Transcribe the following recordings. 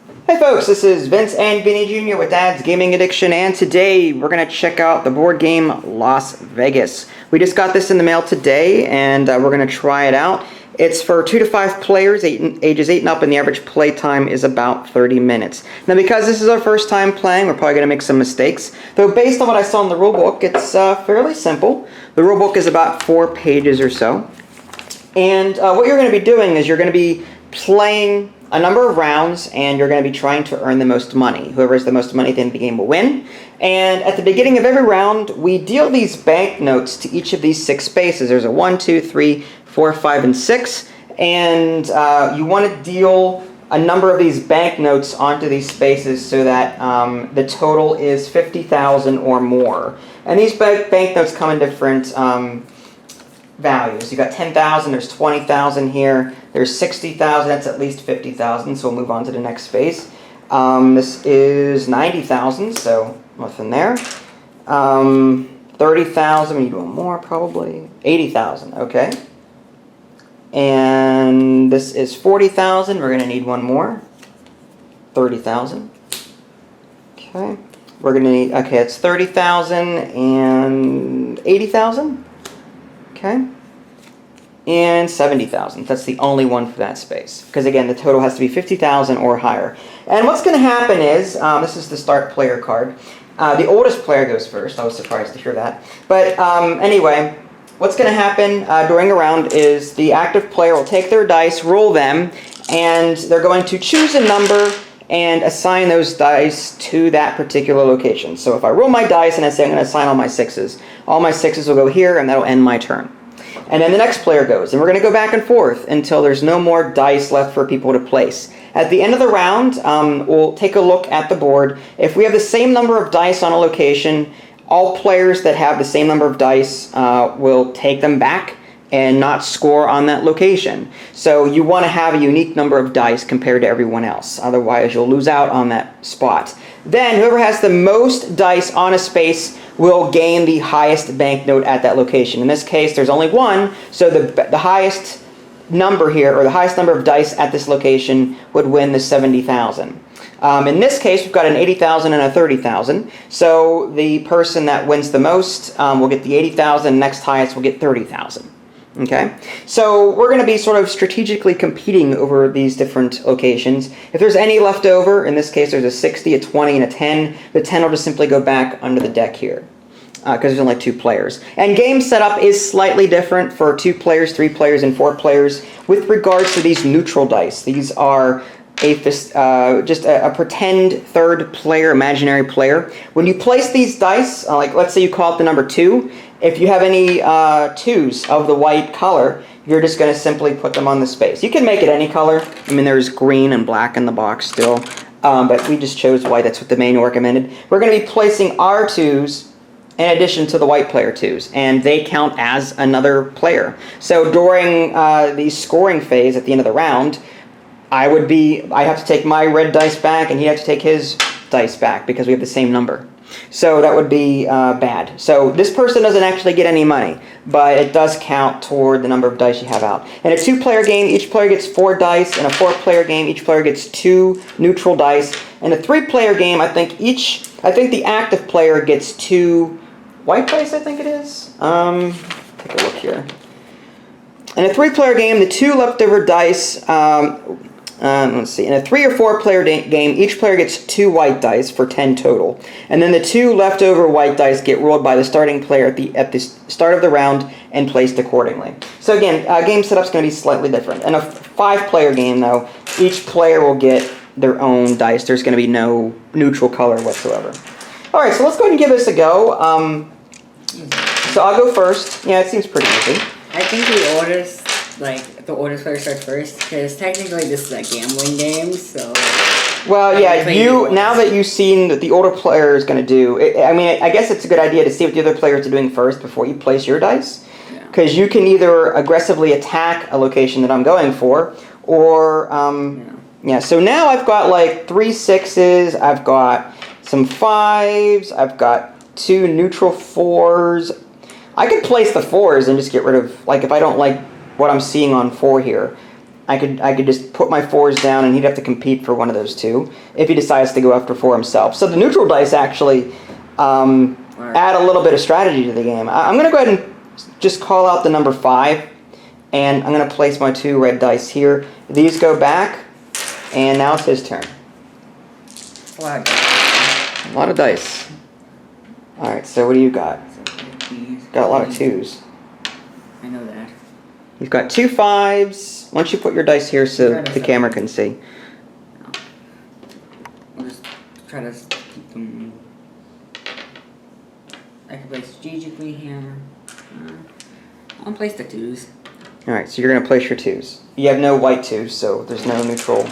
Hey folks, this is Vince and Vinny Jr. with Dad's Gaming Addiction, and today we're going to check out the board game Las Vegas. We just got this in the mail today, and we're going to try it out. It's for 2 to 5 players, ages 8 and up, and the average play time is about 30 minutes. Now, because this is our first time playing, we're probably going to make some mistakes. Though, based on what I saw in the rulebook, it's fairly simple. The rulebook is about 4 pages or so. And what you're going to be doing is you're going to be playing a number of rounds, and you're going to be trying to earn the most money. Whoever has the most money at the end of the game will win. And at the beginning of every round, we deal these banknotes to each of these 6 spaces. There's a 1, 2, 3, 4, 5, and 6. And you want to deal a number of these banknotes onto these spaces so that the total is 50,000 or more. And these banknotes come in different values. You got 10,000, there's 20,000 here, there's 60,000, that's at least 50,000, so we'll move on to the next space. This is 90,000, so nothing there. 30,000, we need one more probably. 80,000, okay. And this is 40,000, we're going to need one more. 30,000. Okay. We're going to need, okay, it's 30,000 and 80,000. Okay, and 70,000. That's the only one for that space. Because again, the total has to be 50,000 or higher. And what's going to happen is, this is the start player card. The oldest player goes first. I was surprised to hear that. But anyway, what's going to happen during a round is the active player will take their dice, roll them, and they're going to choose a number and assign those dice to that particular location. So if I roll my dice and I say I'm going to assign all my 6s will go here, and that'll end my turn. And then the next player goes, and we're going to go back and forth until there's no more dice left for people to place. At the end of the round, we'll take a look at the board. If we have the same number of dice on a location, all players that have the same number of dice will take them back and not score on that location. So you want to have a unique number of dice compared to everyone else. Otherwise, you'll lose out on that spot. Then, whoever has the most dice on a space will gain the highest banknote at that location. In this case, there's only one, so the highest number here, or the highest number of dice at this location, would win the 70,000. In this case, we've got an 80,000 and a 30,000. So the person that wins the most will get the 80,000. Next highest will get 30,000. Okay, so we're going to be sort of strategically competing over these different locations. If there's any left over, in this case there's a 60, a 20, and a 10, the 10 will just simply go back under the deck here because there's only 2 players. And game setup is slightly different for 2 players, 3 players, and 4 players with regards to these neutral dice. These are just a pretend third player, imaginary player. When you place these dice, like let's say you call it the number 2, if you have any 2s of the white color, you're just going to simply put them on the space. You can make it any color. I mean, there's green and black in the box still, but we just chose white. That's what the manual recommended. We're going to be placing our 2s in addition to the white player 2s, and they count as another player. So during the scoring phase at the end of the round, I have to take my red dice back, and he'd have to take his dice back because we have the same number. So that would be bad. So this person doesn't actually get any money, but it does count toward the number of dice you have out. In a 2-player game, each player gets 4 dice. In a 4-player game, each player gets 2 neutral dice. In a 3-player game, I think the active player gets 2 white dice, I think it is. Take a look here. In a 3-player game, the 2 leftover dice, let's see, in a 3 or 4-player game, each player gets 2 white dice for 10 total. And then the 2 leftover white dice get rolled by the starting player at the start of the round and placed accordingly. So again, game setup's going to be slightly different. In a 5-player game, though, each player will get their own dice. There's going to be no neutral color whatsoever. All right, so let's go ahead and give this a go. So I'll go first. Yeah, it seems pretty easy. I think the oldest player starts first, because technically this is a gambling game, so... Well, yeah, now that you've seen what the older player is going to do, I guess it's a good idea to see what the other players are doing first before you place your dice. Because you can either aggressively attack a location that I'm going for, or, so now I've got like 3 6s, I've got some 5s, I've got 2 neutral 4s. I could place the 4s and just get rid of, like, if I don't like what I'm seeing on 4 here, I could just put my 4s down, and he'd have to compete for one of those two if he decides to go after 4 himself. So the neutral dice actually add a little bit of strategy to the game. I'm going to go ahead and just call out the number 5, and I'm going to place my 2 red dice here. These go back, and now it's his turn. A lot of dice. All right, so what do you got? Got a lot of 2s. I know that. You've got 2 5s. Why don't you put your dice here so the camera can see? I'll just try to keep them. I can place strategically here. I'll place the 2s. All right, so you're going to place your 2s. You have no white 2s, so there's no neutral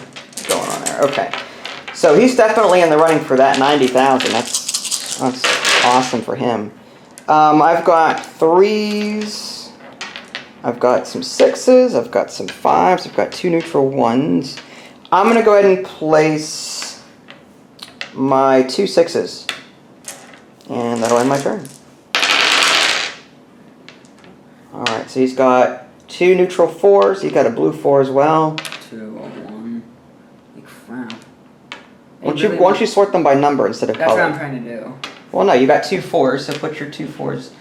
going on there. Okay. So he's definitely in the running for that 90,000. That's awesome for him. I've got 3s. I've got some 6s. I've got some 5s. I've got 2 neutral 1s. I'm going to go ahead and place my 2 6s. And that'll end my turn. Alright, so he's got 2 neutral 4s. He's got a blue 4 as well. 2, 1. Like crap. Why don't you sort them by number instead of color? That's what I'm trying to do. Well, no, you got 2 4s, so put your 2 4s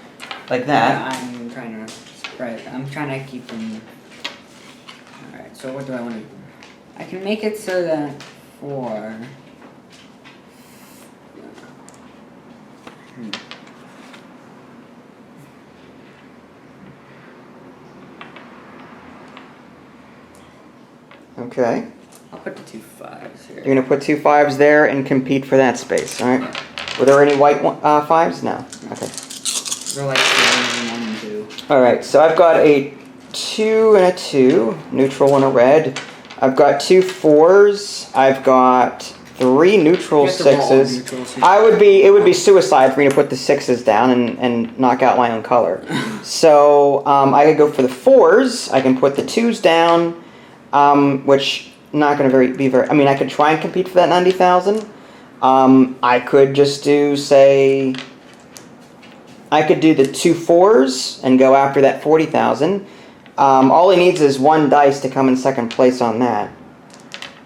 like that. Yeah, I'm trying to spread. I'm trying to keep them. Alright, so what do I want to do? I can make it so that 4. Okay. I'll put the 2 5s here. You're going to put 2 5s there and compete for that space, alright? Yeah. Were there any white 5s? No. Okay. They're like 1 and 2. Alright, so I've got a 2 and a 2, neutral and a red. I've got 2 4s. I've got 3 neutral 6s. It would be suicide for me to put the 6s down and knock out my own color. So I could go for the 4s. I can put the 2s down, which not going to be very. I mean, I could try and compete for that 90,000. I could just do, say, I could do the 2 4s and go after that 40,000. All he needs is 1 dice to come in second place on that.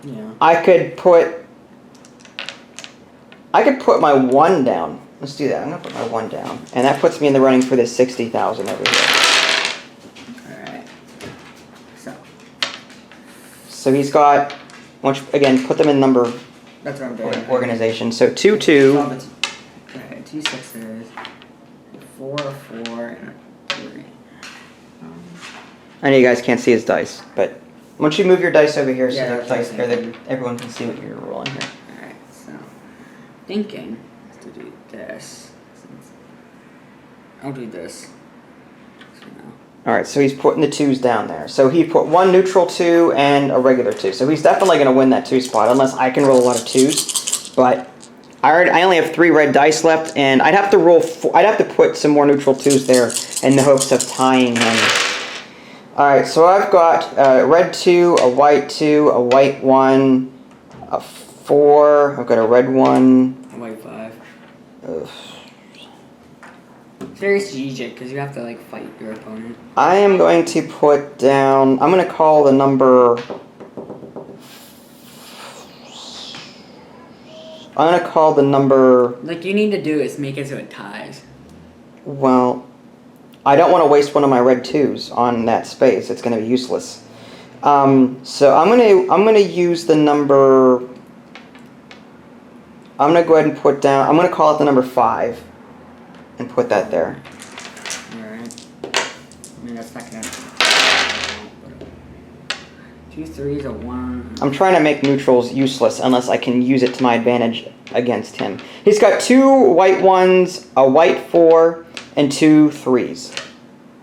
Yeah. I could put my 1 down. Let's do that. I'm gonna put my 1 down, and that puts me in the running for this 60,000 over here. All right. So he's got. Again, put them in number. That's what I'm doing. Organization. So 2 2. Okay, 2 6s, 4 4, and a 3. I know you guys can't see his dice, but once you move your dice over here, Yeah, so that's dice what I'm there, that everyone can see what you're rolling here. Alright, so thinking to do this. I'll do this. So now. All right, so he's putting the 2s down there. So he put 1 neutral 2 and a regular 2. So he's definitely going to win that 2 spot, unless I can roll a lot of 2s. But I only have 3 red dice left, and I'd have to roll. I'd have to put some more neutral 2s there in the hopes of tying him. All right, so I've got a red 2, a white 2, a white 1, a 4. I've got a red 1. A white 5. Ugh. It's very strategic because you have to like fight your opponent. I am going to put down. I'm going to call the number. I'm going to call the number. Like you need to do is make it so it ties. Well, I don't want to waste one of my red 2s on that space. It's going to be useless. So I'm going to use the number. I'm going to go ahead and put down. I'm going to call it the number 5. And put that there. Alright. I mean, that's not gonna. 2 3s, a 1. I'm trying to make neutrals useless unless I can use it to my advantage against him. He's got 2 white 1s, a white 4, and 2 3s.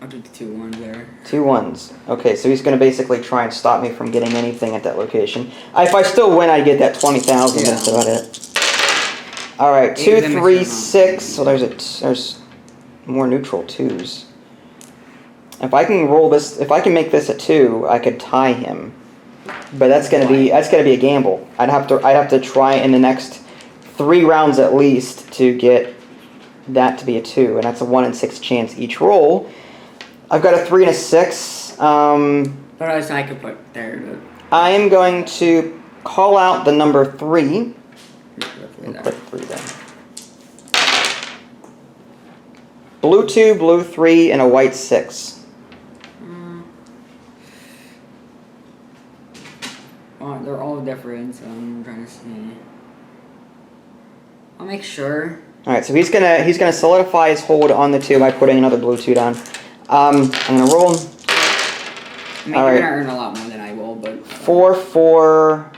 I'll do the 2 1s there. 2 1s. Okay, so he's going to basically try and stop me from getting anything at that location. If I still win, I get that 20,000. Yeah. That's about it. All right, 2 3 6. So there's more neutral 2s. If I can roll this, if I can make this a 2, I could tie him. But that's gonna be a gamble. I'd have to try in the next 3 rounds at least to get that to be a 2, and that's a 1 in 6 chance each roll. I've got a 3 and a 6. But also I could put there. I am going to call out the number 3. And There. put 3 there. Blue 2, blue 3, and a white 6. Well, they're all different, so I'm trying to see. I'll make sure. All right, so he's gonna solidify his hold on the 2 by putting another blue 2 down. I'm gonna roll. Maybe All you're right. gonna earn a lot more than I will, but 4, 4,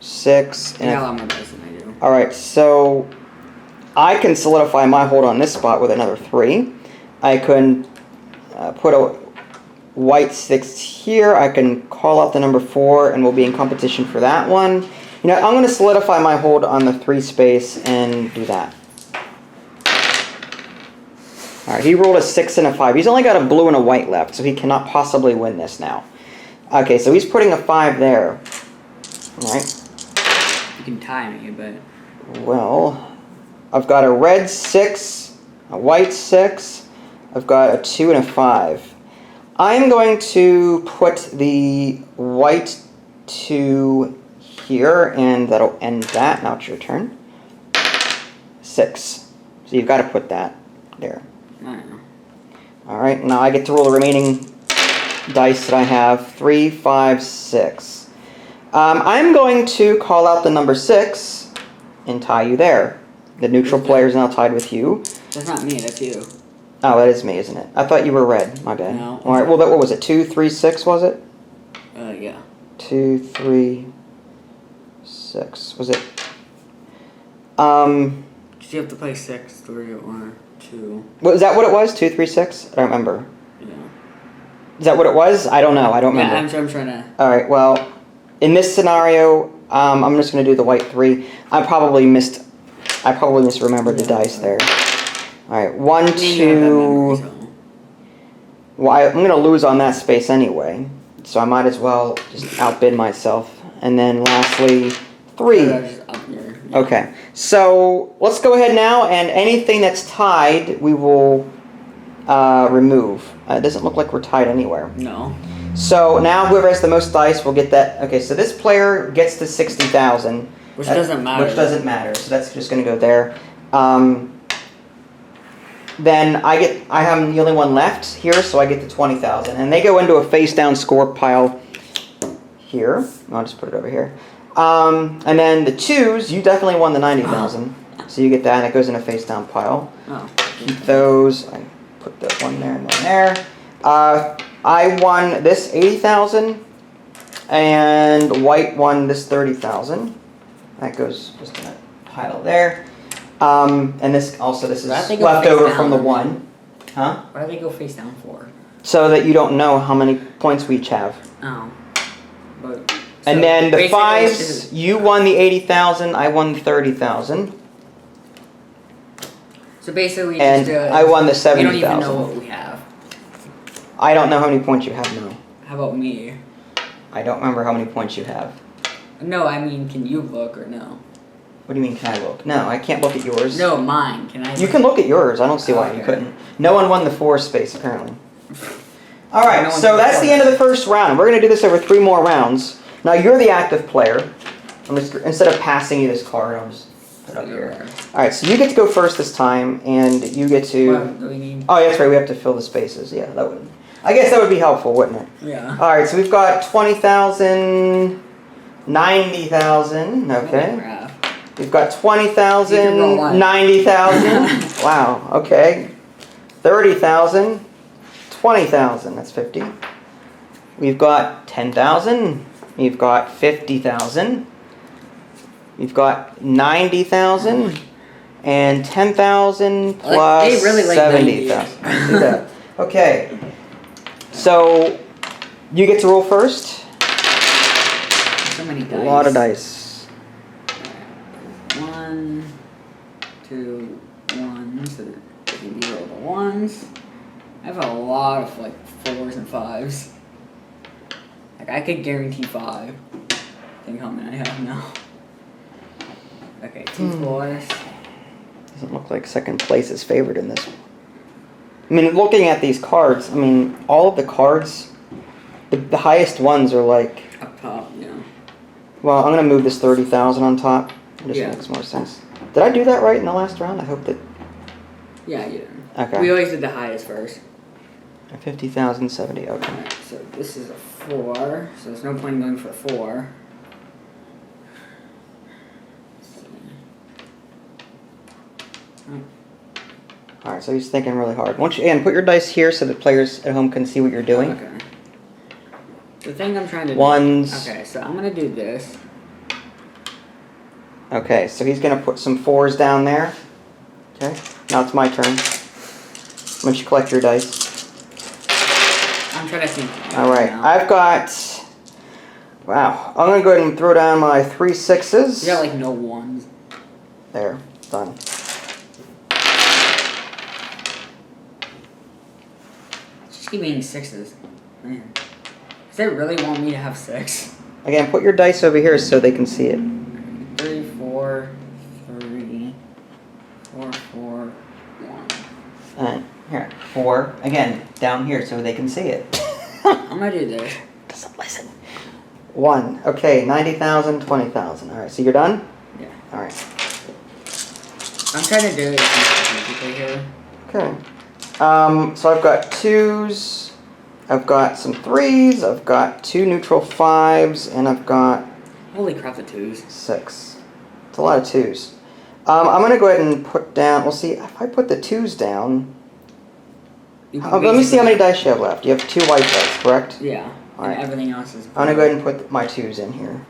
6, you and got a lot more dice than I do. all right, so I can solidify my hold on this spot with another 3. I can put a white 6 here. I can call out the number 4, and we'll be in competition for that one. You know, I'm going to solidify my hold on the 3 space and do that. All right, he rolled a 6 and a 5. He's only got a blue and a white left, so he cannot possibly win this now. Okay, so he's putting a 5 there. All right. You can tie me, but Well, I've got a red 6, a white 6. I've got a 2 and a 5. I'm going to put the white 2 here, and that'll end that. Now it's your turn. 6. So you've got to put that there. I don't know. Alright, now I get to roll the remaining dice that I have. 3, 5, 6. I'm going to call out the number 6 and tie you there. The neutral player is now tied with you. That's not me, that's you. Oh, that is me, isn't it? I thought you were red. My bad. No. Alright, well, what was it? 2, 3, 6, was it? Yeah. 2, 3, 6. Was it? Did you have to play 6, 3, or 2? Was that what it was? 2, 3, 6? I don't remember. Yeah. Is that what it was? I don't know. I don't remember. Yeah, I'm trying to. Alright, well, in this scenario, I'm just going to do the white 3. I probably misremembered the dice there. Alright, 1, 2... Well, I'm going to lose on that space anyway, so I might as well just outbid myself. And then lastly, 3. Okay, so let's go ahead now, and anything that's tied, we will remove. It doesn't look like we're tied anywhere. No. So now whoever has the most dice will get that. Okay, so this player gets to 60,000. Which doesn't matter. Which doesn't matter, so that's just going to go there. Then I am the only one left here, so I get to 20,000. And they go into a face-down score pile here. I'll just put it over here. And then the 2s, you definitely won the 90,000. So you get that, and it goes in a face-down pile. Oh. Keep those. I put that one there and one there. I won this 80,000, and white won this 30,000. That goes just in a pile there. And this is left over from the 1. Huh? Why do they go face down for? So that you don't know how many points we each have. Oh. But, And then the basically 5s, you won the 80,000, I won the 30,000. So basically, And just, I won the we 70,000. don't even know what we have. I don't know how many points you have now. How about me? I don't remember how many points you have. No, I mean, can you look or no? What do you mean, can I look? No, I can't look at yours. No, mine. Can I? You can look at yours. I don't see why you Okay. couldn't. No one won the 4 space, apparently. All No right, one so did that's the the end of the first round. We're going to do this over 3 more rounds. Now, you're the active player. I'm just, instead of passing you this card, I'll just put it up here. All right, so you get to go first this time, and you get to... What do we need? Oh, that's right. We have to fill the spaces. Yeah, that would... I guess that would be helpful, wouldn't it? Yeah. All right, so we've got 20,000, 90,000. Okay. Crap. We've got 20,000, You can roll one. 90,000. Wow, okay. 30,000, 20,000. That's 50. We've got 10,000. We've got 50,000. We've got 90,000. And 10,000 plus they really like 70,000. See that? Okay. So, you get to roll first. So many dice. A lot of dice. 1, 2, 1. So these are all the 1s. I have a lot of like 4s and 5s. Like I could guarantee 5. Think how many I have now. Okay, 2 4s. Doesn't look like second place is favored in this one. I mean, looking at these cards, I mean, all of the cards The highest ones are like. Up top, yeah. Well, I'm gonna move this 30,000 on top. It just Yeah. makes more sense. Did I do that right in the last round? I hope that. Yeah, you did. Okay. We always did the highest first. 50,070. Okay. Alright, so this is a 4, so there's no point in going for a 4. All right. So he's thinking really hard. Once you put your dice here so the players at home can see what you're doing. Okay. The thing I'm trying to Ones. do. Okay, so I'm gonna do this. Okay. So he's gonna put some 4s down there. Okay. Now it's my turn. Once you collect your dice. I'm trying to think. All right. Now. I've got. Wow. I'm gonna go ahead and throw down my 3 6s. You got like no 1s. There. Done. Just keep being 6s. Man. Does they really want me to have 6? Again, put your dice over here so they can see it. 3, 4, 3, 4, 4, 1. And here, 4. Again, down here so they can see it. I'm gonna do this. Doesn't listen. 1. Okay, 90,000, 20,000. All right, so you're done? Yeah. All right. I'm trying to do it strategically here. Okay. So I've got 2s. I've got some 3s. I've got 2 neutral 5s, and I've got Holy crap, the 2s. 6. It's a lot of 2s. I'm gonna go ahead and put down. We'll see if I put the 2s down. Let me see how many dice you have left. You have 2 white dice, correct? Yeah. All And right. everything else is blue. I'm gonna go ahead and put my 2s in here,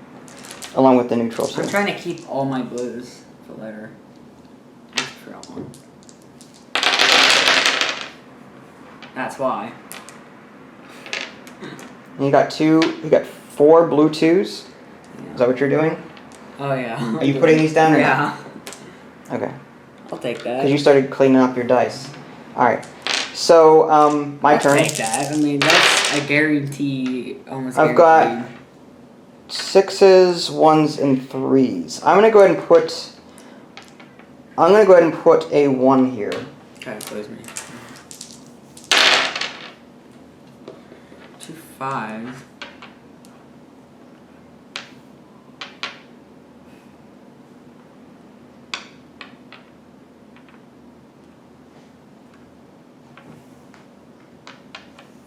along with the neutrals. I'm trying to keep all my blues for later. I forgot one. That's why. And you got 4 blue 2s. Is that what you're doing? Oh yeah. Are you putting these down? Or Yeah. not? Okay. I'll take that. Because you started cleaning up your dice. All right. So my I'll turn. take that. I mean, that's a guarantee. Almost. I've guaranteed. got 6s, 1s, and 3s. I'm gonna go ahead and put a 1 here. Try to close me. 2 5s.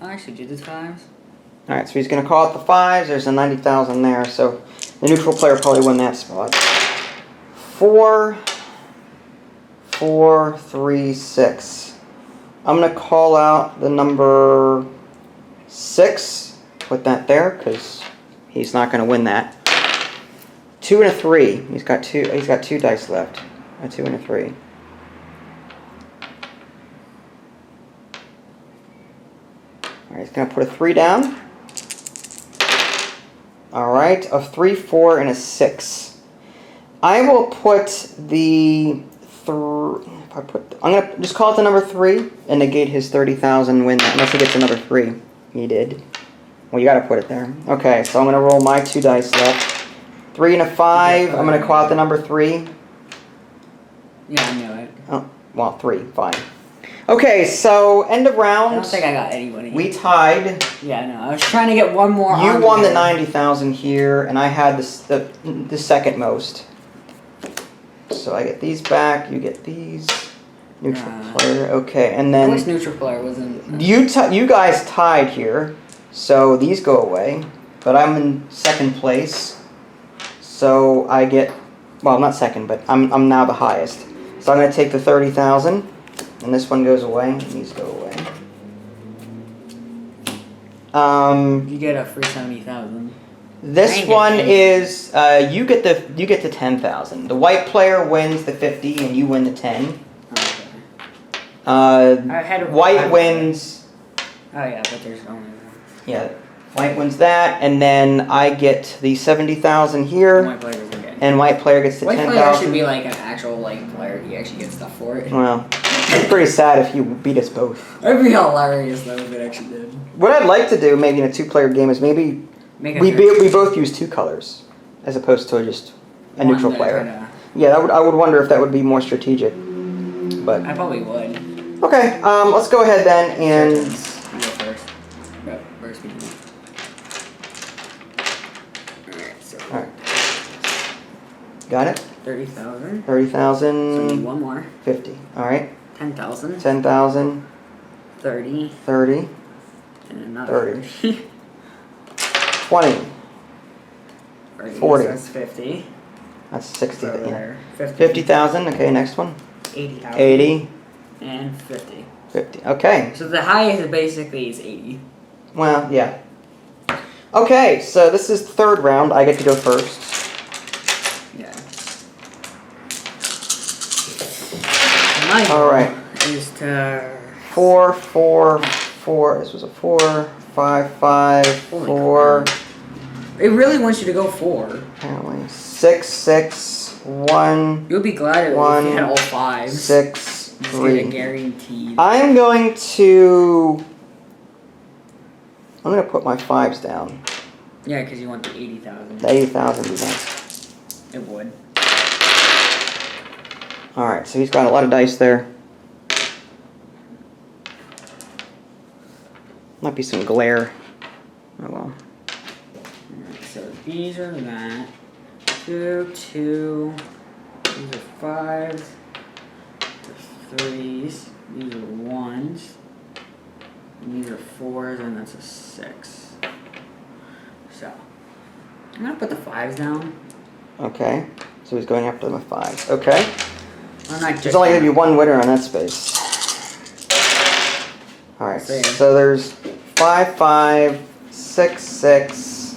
I'll actually do the 5s. All right. So he's gonna call out the 5s. There's a 90,000 there. So the neutral player probably won that spot. 4, 4, 3, 6. I'm gonna call out the number 6. Put that there because he's not gonna win that. 2 and a 3. He's got 2 dice left. A 2 and a 3. All right, he's gonna put a 3 down. All right, a 3, 4, and a 6. I will put the I'm gonna just call it the number 3 and negate his 30,000 win. Unless he gets another 3. He did. Well, you gotta put it there. Okay, so I'm gonna roll my 2 dice left. 3 and a 5. I'm gonna call out the number 3. Yeah, I knew it. Oh, well, 3. Fine. Okay, so end of I round. don't think I got anybody. We tied. Yeah, I know. I was trying to get one more. You on won the there. 90,000 here, and I had the second most. So I get these back. You get these. Neutral player. Okay, and I then wish neutral player wasn't. you guys tied here, so these go away. But I'm in second place, so I get. Well, not second, but I'm now the highest. So I'm gonna take the 30,000, and this one goes away. And these go away. You get a free 70,000. This one is you get the 10,000. The white player wins the 50, and you win the 10. Okay. White wins. Oh yeah, but there's only one. Yeah, white wins that, and then I get the 70,000 here, White player doesn't get. and white player gets the White player 10,000. should be like an actual player. He actually gets stuff for it. Well, it's pretty sad if you beat us both. That'd be hilarious though if it actually did. What I'd like to do, maybe in a 2-player game, is maybe we both use 2 colors, as opposed to just a neutral player. Yeah, I would wonder if that would be more strategic. But I probably would. okay, let's go ahead then and. You go first. Go first. Got it? 30,000. 30,000. So we need one more. 50. All right. 10,000. 10,000. 30. 30. And another 30. 20. 30. 40. So that's 50. That's 60. Over Yeah. there. 50. 50,000. Okay, next one. 80,000. 80. And 50. 50. Okay. So the highest basically is 80. Well, yeah. Okay, so this is the third round. I get to go first. Yeah. My All right. is to 4, 4, 4. This was a 4, 5, 5, Holy 4. crap. It really wants you to go 4. Apparently 6, 6, 1, You'll be glad if you had all 5s. 6, Just 3. get it guaranteed. I'm going to put my 5s down. Yeah, because you want the 80,000. The 80,000 is nice. It would. All right, so he's got a lot of dice there. Might be some glare. Oh well. Alright, so these are that. 2, 2. These are 5s. These 3s. These are 1s. And these are 4s, and that's a 6. So, I'm gonna put the 5s down. Okay, so he's going after the 5s. Okay. I'm not There's only going to be one winner on that space. All right, so there's 5, 5, 6, 6,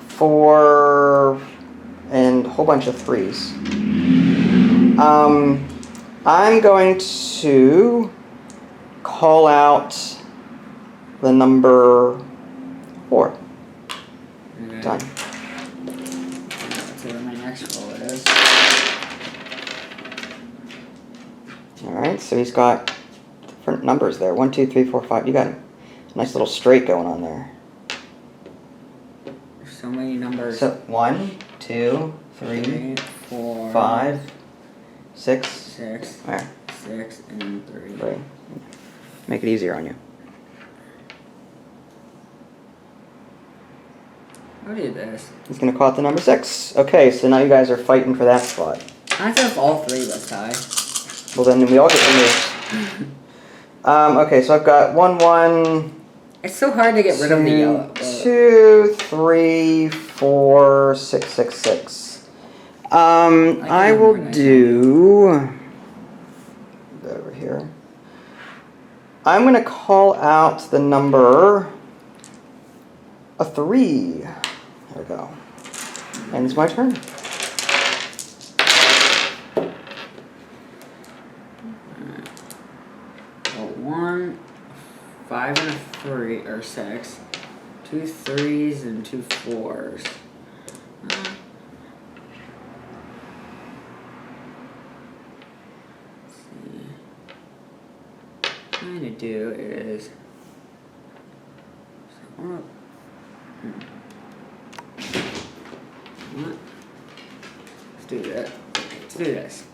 4, and a whole bunch of 3s. I'm going to call out the number 4. Okay. Done. Let's see what my next roll is. All right, so he's got different numbers there. 1, 2, 3, 4, 5. You got a nice little straight going on there. There's so many numbers. So 1, 2, 3, 4, 5, 6. 6, There. 6, and 3. 3. Make it easier on you. I'll do this. He's going to call it the number 6. Okay, so now you guys are fighting for that spot. I have all 3 of us tie. Well, then we all get removed. Okay, so I've got 1, 1. It's so hard to get rid of the yellow. 2, 3, 4, 6, 6, 6. I will do over here. I'm going to call out the number a 3. There we go. And it's my turn. Well, 1, 5 and a 3, or 6. 2 3s and 2 4s. What I'm going to do is... Let's do that. Let's do this.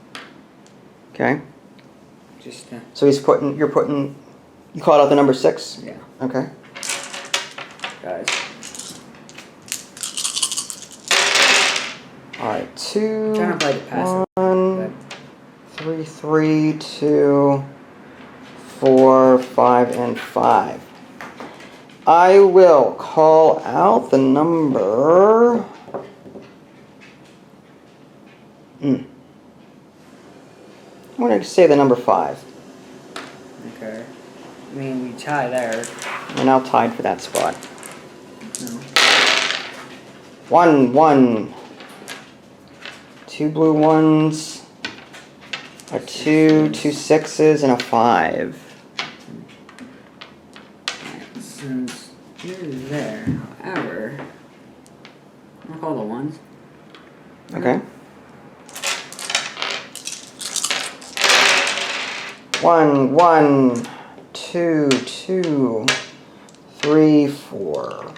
Okay. Just So you're putting, you called out the number 6? yeah, Okay. guys. Alright, 2, I'm trying to play the passive. 1, 3, 3, 2, 4, 5, and 5. I will call out the number... I'm going to say the number 5. Okay. I mean, we tie there. We're now tied for that spot. No. 1, 1. 2 blue 1s. A 2, 2 6s, and a 5. Since you're there, however, I'm gonna call the 1s. Okay. 1, 1, 2, 2, 3, 4.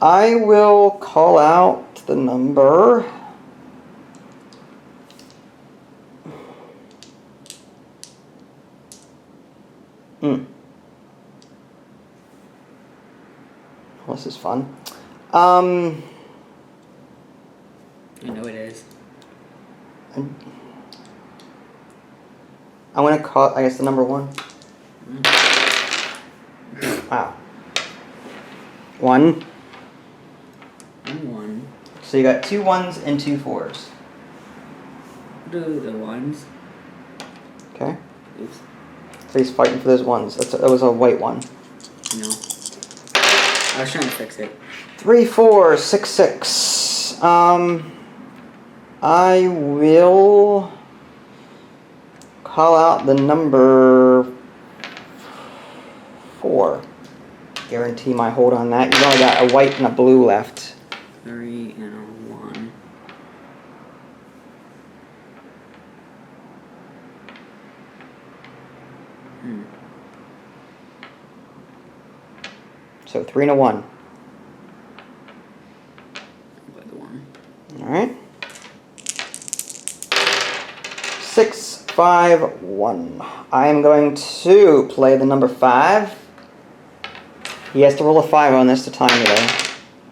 I will call out the number... Well, this is fun. I know it is. I want to call, I guess, the number 1. Wow. 1. And 1. So you got 2 1s and 2 4s. Do the 1s. Okay. Oops. So he's fighting for those 1s. That was a white 1. No. I was trying to fix it. 3 4 6 6. I will call out the number 4. Guarantee my hold on that. You've only got a white and a blue left. 3 and a 1. So 3 and a 1. Play the 1. Alright. 6 5 1. I am going to play the number 5. He has to roll a 5 on this to time me though.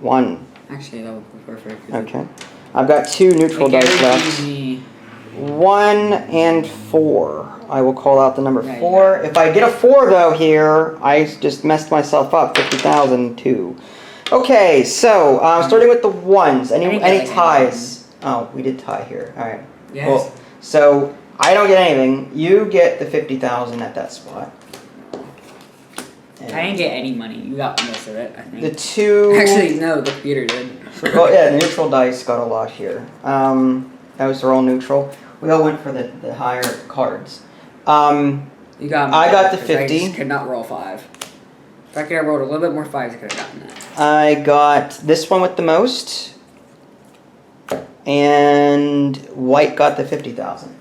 1. Actually, that would be perfect. Okay. I've got 2 neutral dice left. 1 and 4. I will call out the number 4. If I get a 4 though here, I just messed myself up. 50,002. Okay, so starting with the 1s. Any ties? Oh, we did tie here. All right. Yes. Well, so I don't get anything. You get the 50,000 at that spot. And I didn't get any money. You got most of it, I think. the 2. Actually, no, the computer did. Well, yeah, the neutral dice got a lot here. Those are all neutral. We all went for the higher cards. You got. I got the 'cause 50. I just could not roll 5. If I could have rolled a little bit more 5s, I could have gotten that. I got this one with the most, and white got the 50,000.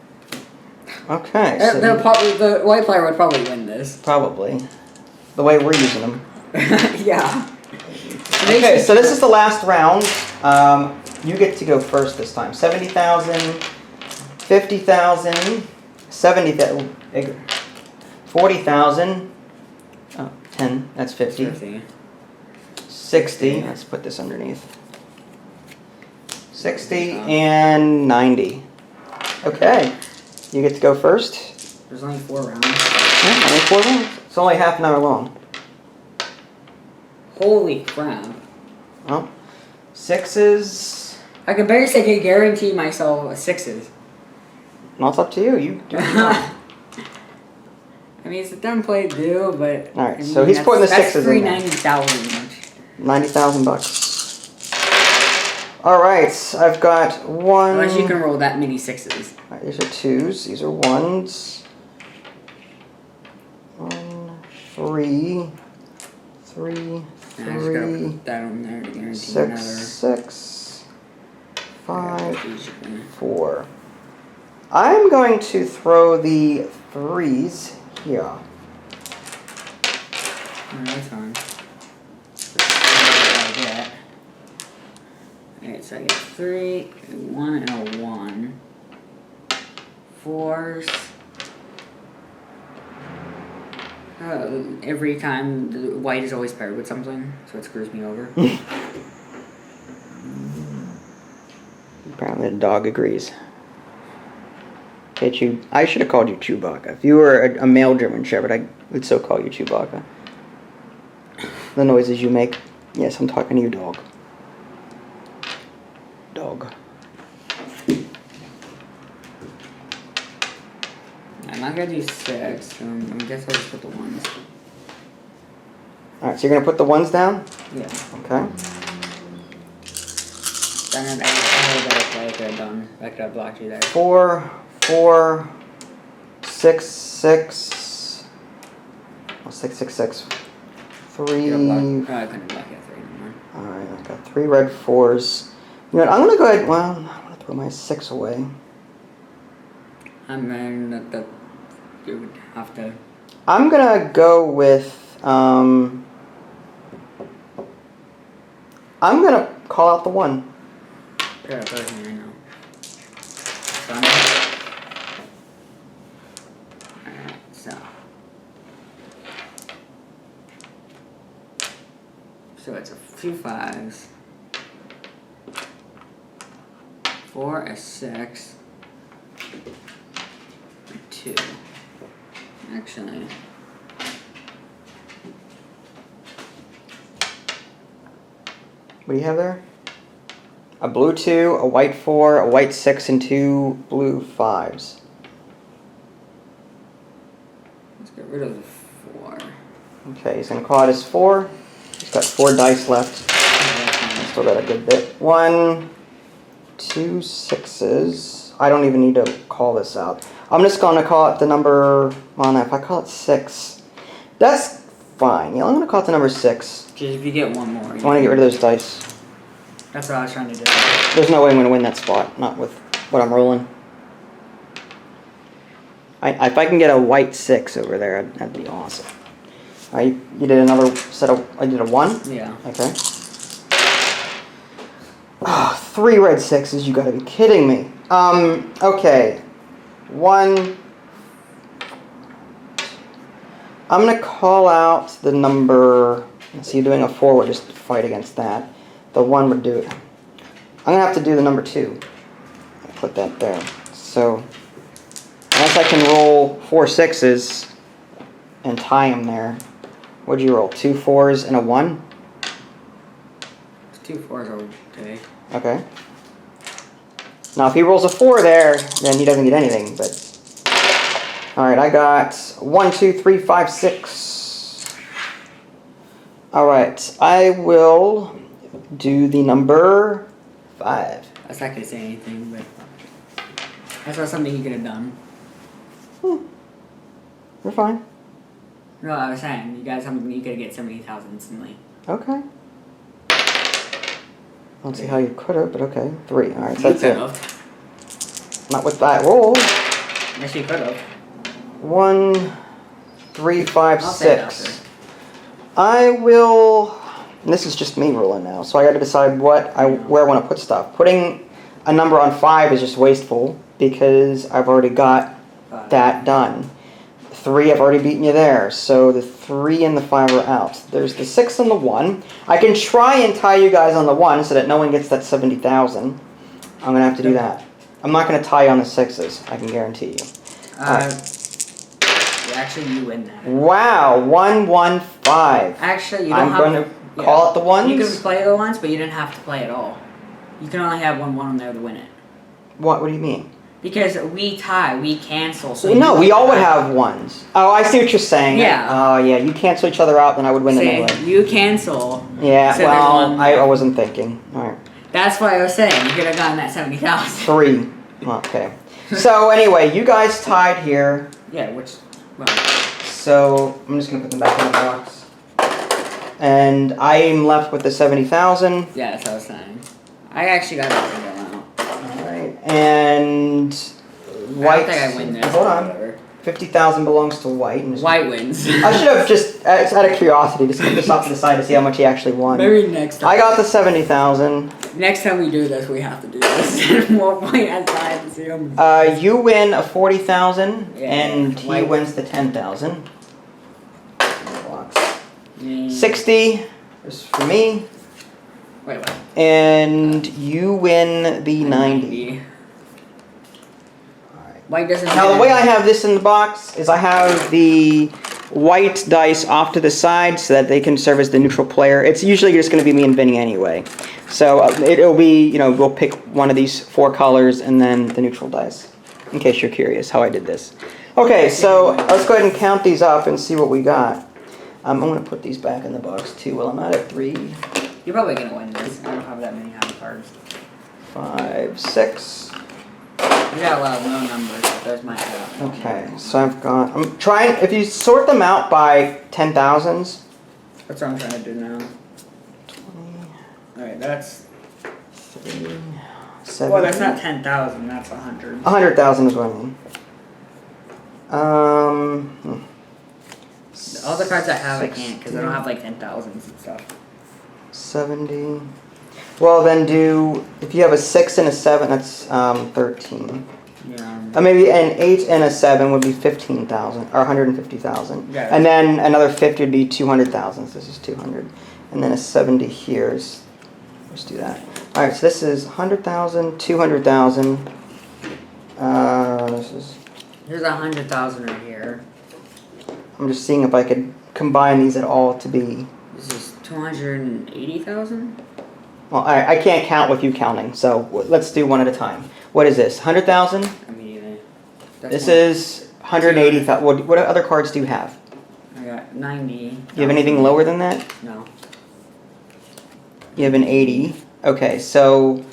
Okay, so The white player would probably win this. probably the way we're using them. Yeah. Okay, so this is the last round. You get to go first this time. 70,000, 50,000, 70,000, 40,000. Oh, 10. That's 50. 60. Let's put this underneath. 60 and 90. Okay, you get to go first. There's only 4 rounds. Yeah, only 4 rounds. It's only half an hour long. Holy crap. Well, 6s. I could basically guarantee myself 6s. Well, it's up to you. You do it. I mean, it's a dumb play to do, but... All right, I mean, so he's putting the 6s in there. That's $390,000. 90,000 bucks. All right, I've got 1. Unless you can roll that many 6s. All right, these are 2s. These are 1s. 1, 3, 3, And I just gotta 3, put that on there to guarantee 6, another. 6, 5, Yeah. 4. I'm going to throw the 3s here. That's fine. Alright, so I get 3, 1, and a 1. 4s. Every time the white is always paired with something, so it screws me over. Apparently the dog agrees. Okay, I should have called you Chewbacca. If you were a male German Shepherd, I would so call you Chewbacca. The noises you make. Yes, I'm talking to you, dog. Dog. I'm not gonna do 6, so I guess I'll just put the 1s. Alright, so you're going to put the 1s down? Yeah. Okay. Then I could have done. I could have blocked you there. 4, 4, 6, 6. Oh, 6, 6, 6. 3. I couldn't block you at 3 anymore. Alright, I've got 3 red 4s. You know what, I'm going to go ahead, well, I'm going to throw my 6 away. I mean, that you would have to. I'm going to go with, I'm going to call out the 1. Yeah, personally, I know. Alright, so it's a few 5s. 4, a 6. 2. Actually. What do you have there? A blue 2, a white 4, a white 6, and 2 blue 5s. Let's get rid of the 4. Okay, he's going to call it his 4. He's got 4 dice left. Still got a good bit. 1, 2 6s. I don't even need to call this out. I'm just going to call it the number... Well, no, if I call it 6, that's fine. Yeah, I'm going to call it the number 6. Just if you get one more. I want to get rid of those dice. That's what I was trying to do. There's no way I'm going to win that spot, not with what I'm rolling. If I can get a white 6 over there, that'd be awesome. You did another set of... I did a 1? Yeah. Okay. Oh, 3 red 6s, you gotta be kidding me. Okay. 1... I'm gonna call out the number... Let's see, you're doing a 4, we'll just fight against that. The 1 would do it. I'm gonna have to do the number 2. Put that there. So, unless I can roll 4 6s and tie him there. What'd you roll? 2 4s and a 1? 2 4s are okay. Okay. Now, if he rolls a 4 there, then he doesn't get anything, but... Alright, I got 1, 2, 3, 5, 6. Alright, I will do the number 5. That's not going to say anything, but... That's not something you could have done. You're fine. No, I was saying, you got something you could get 70,000 instantly. Okay. I don't see how you could have, but okay. 3. Alright, so that's it. Not with that roll. Yes, you could have. 1, 3, 5, I'll say it 6. I will... And this is just me rolling now, so I got to decide where I want to put stuff. Putting a number on 5 is just wasteful because I've already got that done. 3, I've already beaten you there, so the 3 and the 5 are out. There's the 6 and the 1. I can try and tie you guys on the 1 so that no one gets that 70,000. I'm going to have to do that. I'm not going to tie you on the 6s, I can guarantee you. Actually, you win that. Wow, 1, 1, 5. Actually, you don't have... I'm going to call it the 1s. You can play the 1s, but you didn't have to play at all. You can only have 1 1 on there to win it. What do you mean? Because we tie, we cancel. So no, we all would have 1s. Oh, I see what you're saying. Yeah. Oh, yeah, you cancel each other out, then I would win them anyway. You cancel. Yeah, so well, I wasn't thinking. All right. That's why I was saying you could have gotten that 70,000. 3. Okay. So anyway, you guys tied here. Yeah, which... Well. So I'm just going to put them back in the box. And I'm left with the 70,000. Yeah, that's what I was saying. I actually got that one out. Alright, and white... I don't think I win this. Hold on. 50,000 belongs to white. And White wins. I should have just, out of curiosity, just put this off to the side to see how much he actually won. Maybe next time. I got the 70,000. Next time we do this, we have to do this. More point aside to see him. You win a 40,000, Yeah, and he white. wins the 10,000. Mm. 60 is for me. Wait. And you win the 90. Alright. White doesn't. Now the way I have this in the box is I have the white dice off to the side so that they can serve as the neutral player. It's usually just going to be me and Vinny anyway. So it'll be, we'll pick one of these 4 colors and then the neutral dice. In case you're curious how I did this. Okay, so let's go ahead and count these up and see what we got. I'm going to put these back in the box too. Well, I'm not at 3. You're probably going to win this. I don't have that many high cards. 5, 6. You got a lot of low numbers, but those might have. Okay, so I'm trying, if you sort them out by 10,000s. That's what I'm trying to do now. 20, Alright, that's... 3, 7. Well, that's not 10,000, that's 100. 100,000 is what I mean. All the cards I have, I can't, because I 60. don't have like 10,000s and stuff. 70. Well, then if you have a 6 and a 7, that's 13. Yeah. Maybe an 8 and a 7 would be 15,000, or 150,000. Yeah. And then another 50 would be 200,000, so this is 200. And then a 70 here is, let's do that. Alright, so this is 100,000, 200,000, this is. Here's 100,000 right here. I'm just seeing if I could combine these at all to be. This is 280,000. Well, I can't count with you counting, so let's do one at a time. What is this? 100,000. Immediately. This is 180,000. What other cards do you have? I got 90. Do you have anything lower than that? No. You have an 80. Okay, so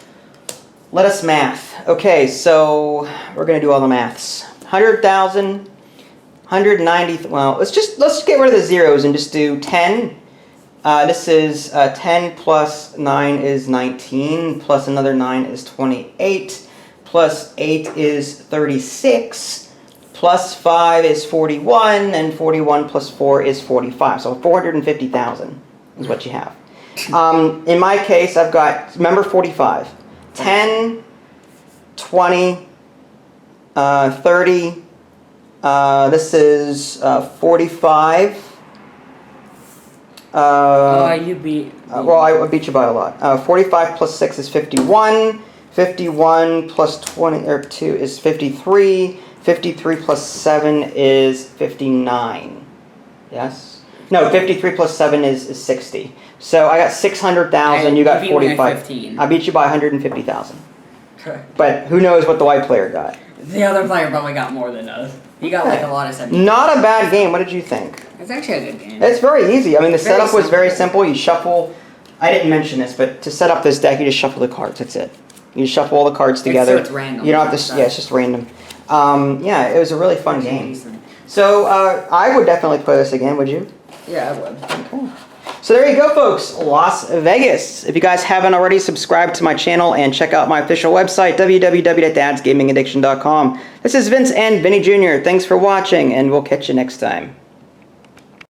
let us math. Okay, so we're gonna do all the maths. 100,000, 190. Well, let's get rid of the zeros and just do 10. This is 10 plus 9 is 19, plus another 9 is 28, plus 8 is 36, plus 5 is 41, and 41 plus 4 is 45. So 450,000 is what you have. In my case, I've got, remember 45, 10, 20, 30, this is 45. You beat. Well, I beat you by a lot. 45 plus 6 is 51. 51 plus 20 or 2 is 53. 53 plus 7 is 59. Yes? No, 53 plus 7 is 60. So I got 600,000. You got 45. I beat you by 150,000. Okay. But who knows what the white player got? The other player probably got more than us. He got like a lot of 70. Not a bad game. What did you think? It's actually a good game. It's very easy. I mean, the Very setup was simple. very simple. You shuffle. I didn't mention this, but to set up this deck, you just shuffle the cards. That's it. You just shuffle all the cards together. So it's random. You don't have to. Yeah, it's just random. Yeah, it was a really fun game. Decent. So I would definitely play this again. Would you? Yeah, I would. Okay. So there you go, folks. Las Vegas. If you guys haven't already, subscribe to my channel and check out my official website, www.dadsgamingaddiction.com. This is Vince and Vinny Jr. Thanks for watching, and we'll catch you next time.